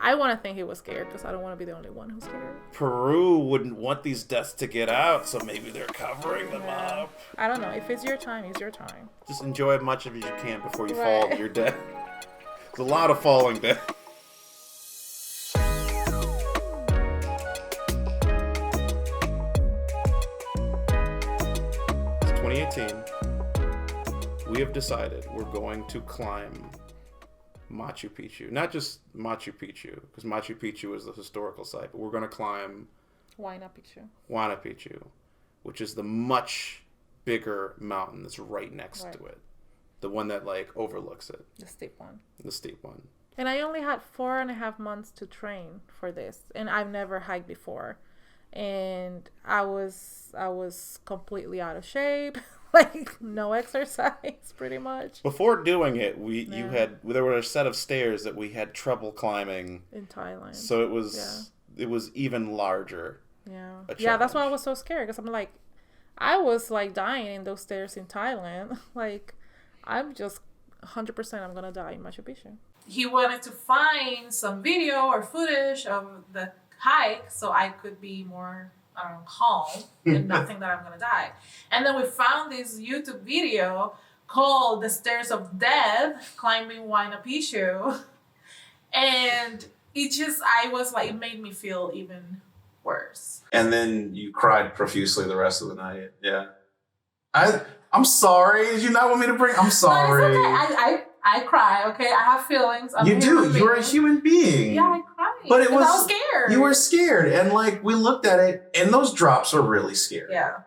I want to think he was scared because I don't want to be the only one who's scared. Peru wouldn't want these deaths to get out, so maybe they're covering them up. I don't know. If it's your time, it's your time. Just enjoy as much of it as you can before you fall. You're dead. There's a lot of falling dead. It's 2018. We have decided we're going to climb Machu Picchu. Not just Machu Picchu, because Machu Picchu is the historical site, but we're going to climb Huayna Picchu, which is the much bigger mountain that's right next to it. The one that like overlooks it. The steep one. The steep one. And I only had 4.5 months to train for this, and I've never hiked before. And I was completely out of shape. Like no exercise, pretty much. Before doing it, there were a set of stairs that we had trouble climbing in Thailand. So it was even larger. Yeah, that's why I was so scared, because I'm like, I was like dying in those stairs in Thailand. Like, I'm just 100% I'm gonna die in Machu Picchu. He wanted to find some video or footage of the hike so I could be more calm and not think that I'm gonna die. And then we found this YouTube video called The Stairs of Death, climbing Huayna Picchu. And it made me feel even worse. And then you cried profusely the rest of the night. Yeah. I'm sorry. Did you not want me to bring? I'm sorry. No, it's okay. I cry, okay? I have feelings. You do. You're a human being. Yeah, I cried. But I was scared. You were scared. And like, we looked at it, and those drops are really scary. Yeah.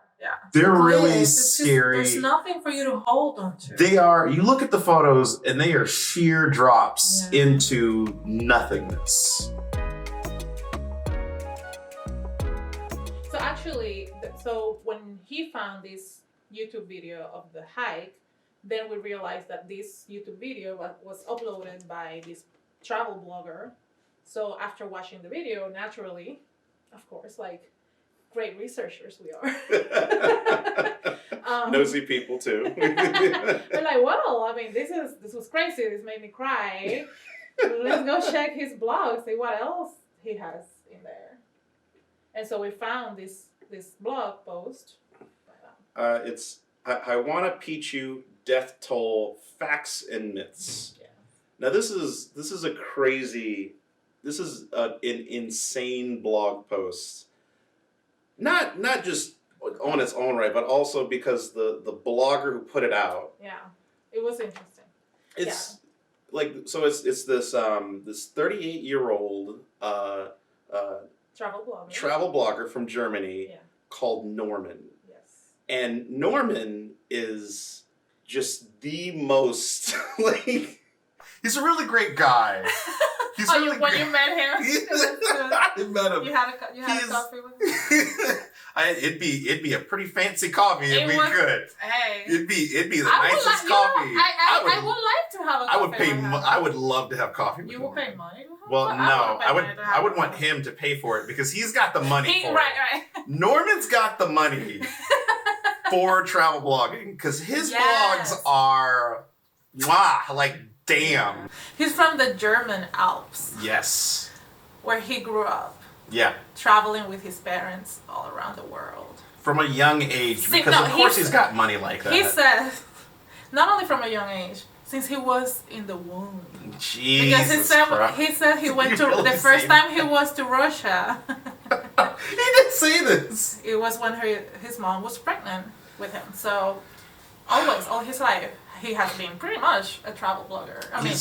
They're really scary. There's nothing for you to hold on to. They are. You look at the photos, and they are sheer drops into nothingness. So actually, when he found this YouTube video of the hike, then we realized that this YouTube video was uploaded by this travel blogger. So after watching the video, naturally, of course, like great researchers we are. Nosy people too. We're like, well, I mean, this was crazy. This made me cry. Let's go check his blog, see what else he has in there. And so we found this blog post. It's Huayna Picchu Death Toll Facts and Myths. Yeah. Now this is an insane blog post. Not just on its own right, but also because the blogger who put it out. Yeah, it was interesting. It's it's this 38-year-old travel blogger from Germany called Norman. Yes. And Norman is just the most like. He's a really great guy. When you met him, I met him. You had a coffee with him. It'd be a pretty fancy coffee if we could. Hey, it'd be the nicest coffee. I would like to have a coffee. I would love to have coffee. You would pay money. Well, no, I would want him to pay for it because he's got the money for it. Right. Norman's got the money for travel blogging because his blogs are like damn. He's from the German Alps. Yes. Where he grew up. Yeah. Traveling with his parents all around the world. From a young age, because of course he's got money like that. He says, not only from a young age, since he was in the womb. Jesus Because he said he went to, the first time he was to Russia. He didn't say this. It was when his mom was pregnant with him. So, always, all his life, he has been pretty much a travel blogger. I mean...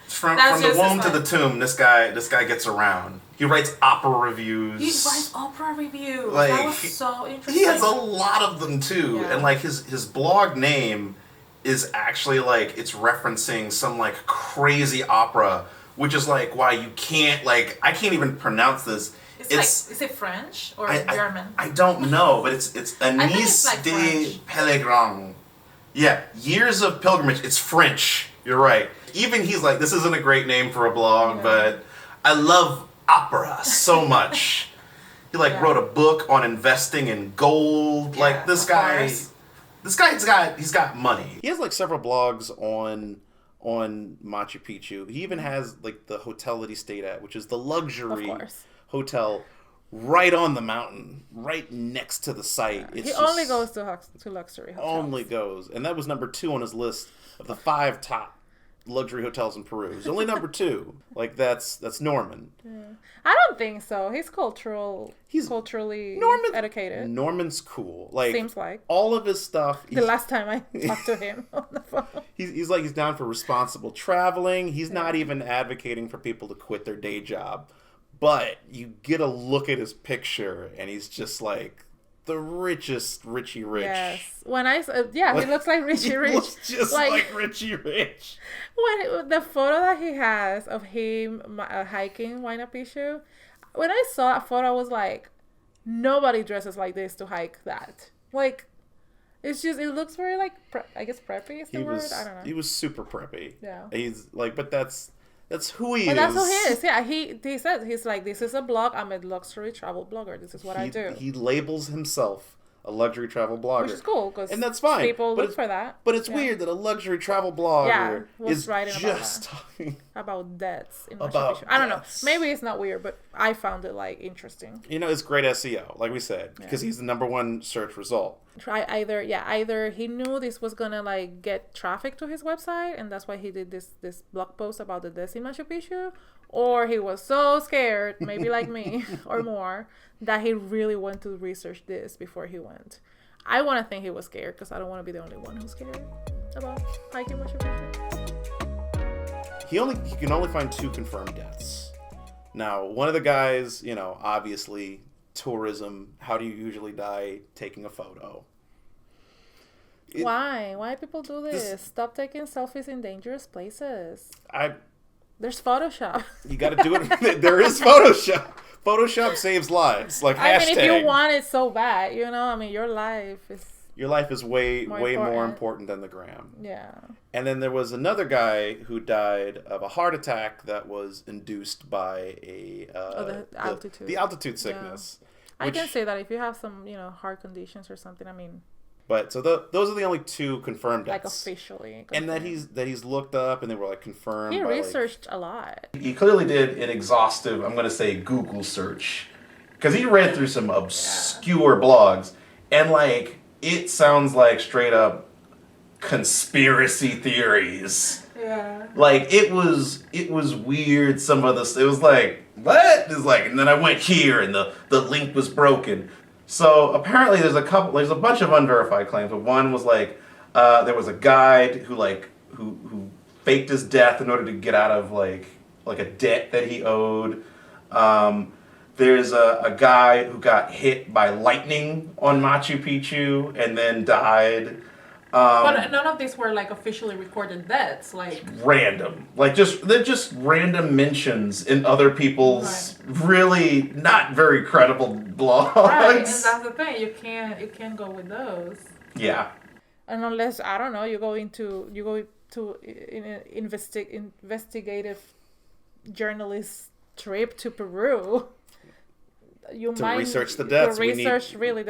From the womb to the tomb, this guy gets around. He writes opera reviews. He writes opera reviews. Like, that was so interesting. He has a lot of them too, and like his blog name is actually like it's referencing some like crazy opera, which is like why you can't I can't even pronounce this. Is it French or German? I don't know, but it's Anis de Pèlerin. Yeah, Years of Pilgrimage. It's French. You're right. Even he's like, this isn't a great name for a blog, but I love opera so much. He wrote a book on investing in gold. Yeah, he's got money. He has several blogs on on Machu Picchu. He even has like the hotel that he stayed at, which is the luxury hotel right on the mountain, right next to the site. He only goes to luxury hotels. Only goes. And that was number 2 on his list of the 5 top luxury hotels in Peru. He's only number 2. Like that's Norman. Yeah. I don't think so. He's culturally educated. Norman's cool. Like seems like all of his stuff. The last time I talked to him on the phone, he's down for responsible traveling. He's not even advocating for people to quit their day job. But you get a look at his picture, and he's just like the richest Richie Rich. Yes. When he looks like Richie Rich. He looks just like Richie Rich. When the photo that he has of him hiking Huayna Picchu, when I saw that photo, I was like, nobody dresses like this to hike that. Like, it's just, it looks very like, I guess preppy is the word? I don't know. He was super preppy. Yeah. He's like, but that's who he is. That's who he is. Yeah, he says, he's like, this is a blog. I'm a luxury travel blogger. This is what I do. He labels himself a luxury travel blogger. Which is cool, and that's fine. People look for that. But it's weird that a luxury travel blogger is just talking about deaths in Machu Picchu. I don't know. Maybe it's not weird, but I found it like interesting. You know, it's great SEO, like we said, because he's the number 1 search result. Either he knew this was gonna like get traffic to his website, and that's why he did this blog post about the deaths in Machu Picchu, or he was so scared, maybe like me or more, that he really went to research this before he went. I want to think he was scared because I don't want to be the only one who's scared about hiking Machu Picchu. He can only find 2 confirmed deaths. Now, one of the guys, you know, obviously tourism. How do you usually die? Taking a photo. Why people do this? Stop taking selfies in dangerous places. There's Photoshop. You got to do it. There is Photoshop. Photoshop saves lives. Like hashtag. I mean, if you want it so bad, you know, I mean, your life is way more important than the gram. Yeah. And then there was another guy who died of a heart attack that was induced by the altitude sickness. Yeah. I can say that if you have some, you know, heart conditions or something. I mean. But so those are the only 2 confirmed deaths. Like officially confirmed. And that he's looked up and they were like confirmed. He researched a lot. He clearly did an exhaustive, I'm going to say, Google search. Because he read through some obscure blogs. And like, it sounds like straight up conspiracy theories. Yeah. Like, it was weird, some of this. It was like, what? It's like, and then I went here and the link was broken. So apparently there's a bunch of unverified claims, but one was like there was a guide who faked his death in order to get out of like a debt that he owed. There's a guy who got hit by lightning on Machu Picchu and then died. But none of these were like officially recorded deaths, like random, they're just random mentions in other people's really not very credible blogs. Right, and that's the thing. You can't go with those. Yeah. And unless I don't know, you go to an investigative journalist trip to Peru. Research the deaths. The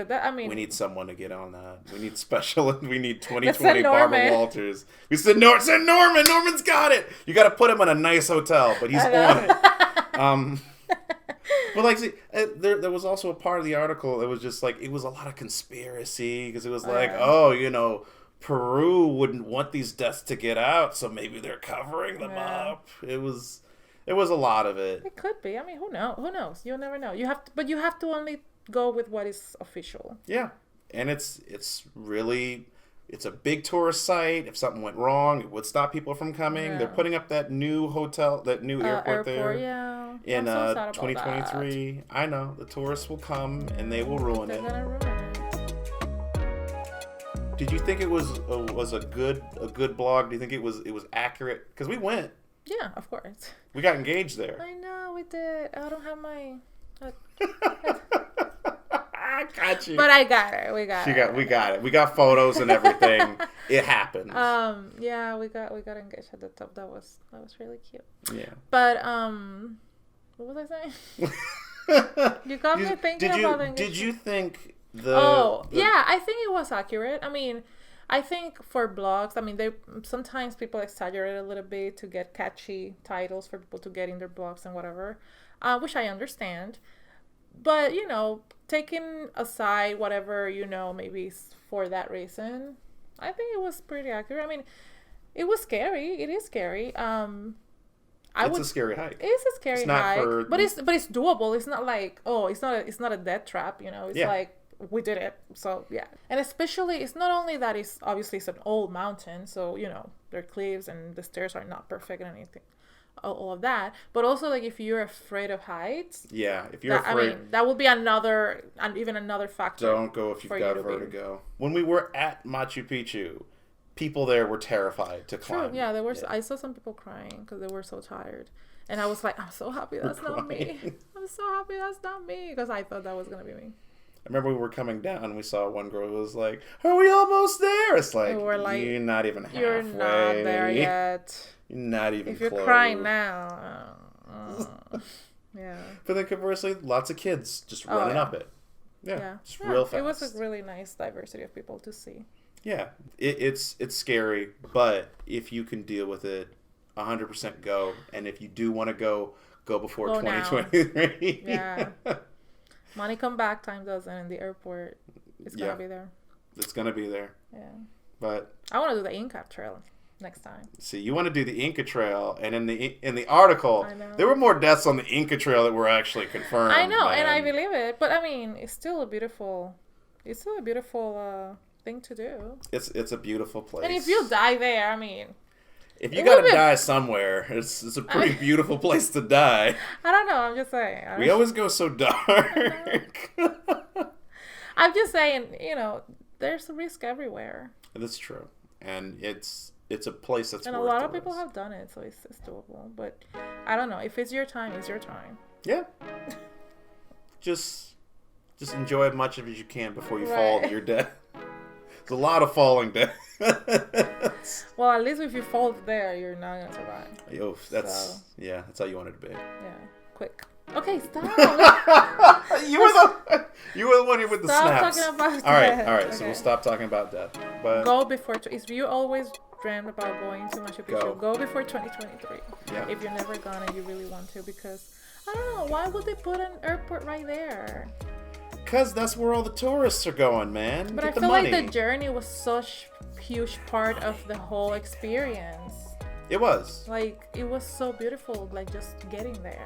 death. I mean, we need someone to get on that. We need 2020 Barbara Walters. We said send Norman. Norman's got it. You got to put him in a nice hotel, but he's on it. But like, see, there was also a part of the article that was just like it was a lot of conspiracy because it was like, you know, Peru wouldn't want these deaths to get out, so maybe they're covering them up. It was a lot of it. It could be. I mean, who knows? You'll never know. You have to only go with what is official. Yeah, and it's a big tourist site. If something went wrong, it would stop people from coming. Yeah. They're putting up that new hotel, that new airport there. Yeah. In 2023. I know the tourists will come and they will ruin it. They're gonna ruin it. Did you think it was a good blog? Do you think it was accurate? Because we went. Yeah, of course. We got engaged there. I know, we did. I don't have my... I got you. But I got it. We got it. We got photos and everything. It happened. Yeah, we got engaged at the top. That was really cute. Yeah. But what was I saying? You got me thinking about engagement. Did you think yeah, I think it was accurate. I mean, I think for blogs, I mean, they sometimes people exaggerate a little bit to get catchy titles for people to get in their blogs and whatever, which I understand. But, taking aside whatever, maybe for that reason, I think it was pretty accurate. I mean, it was scary. It is scary. It's a scary hike. It's a scary hike, but it's doable. It's not like, it's not a death trap. It's like we did it. So yeah, and especially it's not only that it's an old mountain, so there are cliffs and the stairs are not perfect and anything, all of that. But also like if you're afraid of heights, if you're afraid, I mean that would be even another factor. Don't go if you've got vertigo. When we were at Machu Picchu, people there were terrified to climb. True. Yeah, there were. Yeah. I saw some people crying because they were so tired, and I was like, I'm so happy that's not me. I'm so happy that's not me because I thought that was gonna be me. I remember we were coming down and we saw one girl who was like, "Are we almost there?" It's like, you're not even halfway. You're not there yet. You're not even if you're close. Crying now. Yeah. But then conversely, lots of kids just running up it. Yeah. Just real fast. It was a really nice diversity of people to see. Yeah. It's scary, but if you can deal with it, 100% go. And if you do want to go before 2023. Yeah. Money come back, time doesn't. In the airport, it's gonna be there. It's gonna be there. Yeah. But I want to do the Inca Trail next time. See, you want to do the Inca Trail, and in the article, there were more deaths on the Inca Trail that were actually confirmed. I know, and I believe it. But I mean, it's still a beautiful thing to do. It's a beautiful place. And if you die there, I mean. If you gotta die somewhere, it's a pretty beautiful place to die. I don't know. I'm just saying. We always go so dark. I'm just saying, there's a risk everywhere. That's true, and it's a place that's. And a lot of people have done it, so it's doable. But I don't know. If it's your time, it's your time. Yeah. Just enjoy as much of it as you can before you fall to your death. There's a lot of falling down. Well, at least if you fall there, you're not gonna survive. That's how you want it to be. Yeah, quick. Okay, stop. you were the one here with the snaps. Stop talking about death. All right. Okay. So we'll stop talking about death. But go before. If you always dreamed about going to Machu Picchu, go before 2023. Yeah. If you're never gone and you really want to, because I don't know why would they put an airport right there. Because that's where all the tourists are going, man. But I feel like the journey was such a huge part of the whole experience. It was. Like, it was so beautiful, like, just getting there.